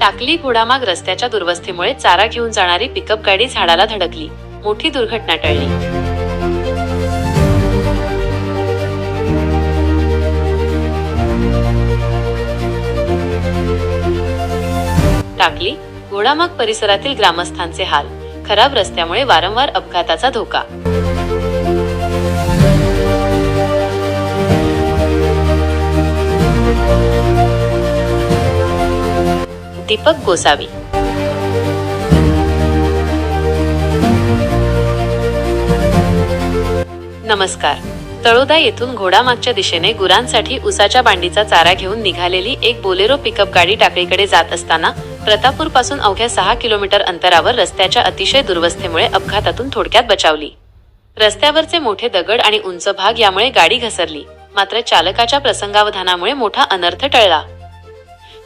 टाकली घोडामाग रस्त्याच्या दुरवस्थेमुळे चारा घेऊन जाणारी पिकअप गाडी झाडाला धडकली, मोठी दुर्घटना टळली। टाकली घोडामाग परिसरातील ग्रामस्थांचे हाल, खराब रस्त्यामुळे वारंवार अपघाताचा धोका। दीपक गोसावी। नमस्कार। तळोदा येथून घोडामागच्या दिशेने गुरांसाठी उसाच्या बांडीचा चारा घेऊन निघालेली एक बोलेरो पिकअप गाडी टाकळीकडे जात असताना प्रतापूर पासून अवघ्या 6 किलोमीटर अंतरावर रस्त्याच्या अतिशय दुर्वस्थेमुळे अपघातातून थोडक्यात बचावली। रस्त्यावरचे मोठे दगड आणि उंच भाग यामुळे गाडी घसरली, मात्र चालकाच्या प्रसंगावधानामुळे मोठा अनर्थ टळला।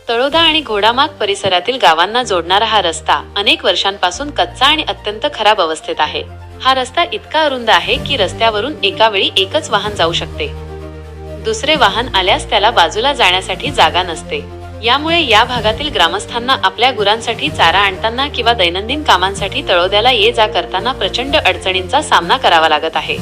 तळोदा आणि घोडामाग परिसरातील गावांना जोडणारा हा रस्ता अनेक वर्षांपासून कच्चा आणि अत्यंत खराब अवस्थेत आहे। हा रस्ता इतका अरुंद आहे की रस्त्यावरून एका वेळी एकच वाहन जाऊ शकते। दुसरे वाहन आल्यास त्याला बाजूला जाण्यासाठी जागा नसते। यामुळे या भागातील ग्रामस्थांना आपल्या गुरांसाठी चारा आणताना किंवा दैनंदिन कामांसाठी तळोद्याला ये जा करताना प्रचंड अडचणींचा सामना करावा लागत आहे।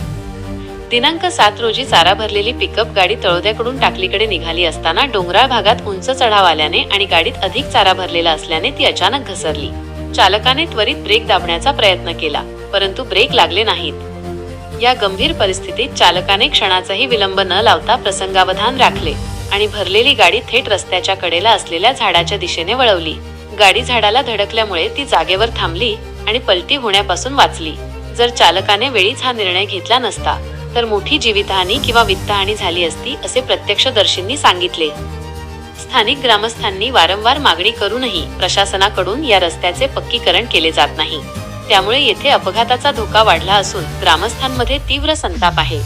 दिनांक 7 रोजी चारा भरलेली पिकअप गाडी तळोद्याकडून टाकलीकडे निघाली असताना डोंगराळ भागात उंच चढाव आल्याने आणि गाडीत अधिक चारा भरलेला असल्याने ती अचानक घसरली। चालकाने त्वरित ब्रेक दाबण्याचा प्रयत्न केला, परंतु ब्रेक लागले नाहीत। या गंभीर परिस्थितीत चालकाने क्षणाचाही विलंब न लावता प्रसंगावधान राखले आणि भरलेली गाडी थेट रस्त्याच्या कडेला असलेल्या झाडाच्या दिशेने वळवली। गाडी झाडाला धडकल्यामुळे ती जागेवर थांबली आणि पलटी होण्यापासून वाचली। जर चालकाने वेळीच हा निर्णय घेतला नसता तर मोठी जीवितहानी किंवा वित्तहानी झाली असती, असे प्रत्यक्षदर्शींनी सांगितले। स्थानिक ग्रामस्थांनी वारंवार मागणी करूनही प्रशासनाकडून या रस्त्याचे पक्कीकरण केले जात नाही। त्यामुळे येथे अपघाताचा धोका वाढला असून ग्रामस्थांमध्ये तीव्र संताप आहे।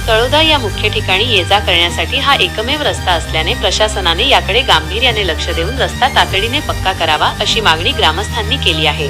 तळोदा या मुख्य ठिकाणी ये जा करण्यासाठी हा एकमेव रस्ता असल्याने प्रशासनाने याकडे गांभीर्याने लक्ष देऊन रस्ता तातडीने पक्का करावा, अशी मागणी ग्रामस्थांनी केली आहे।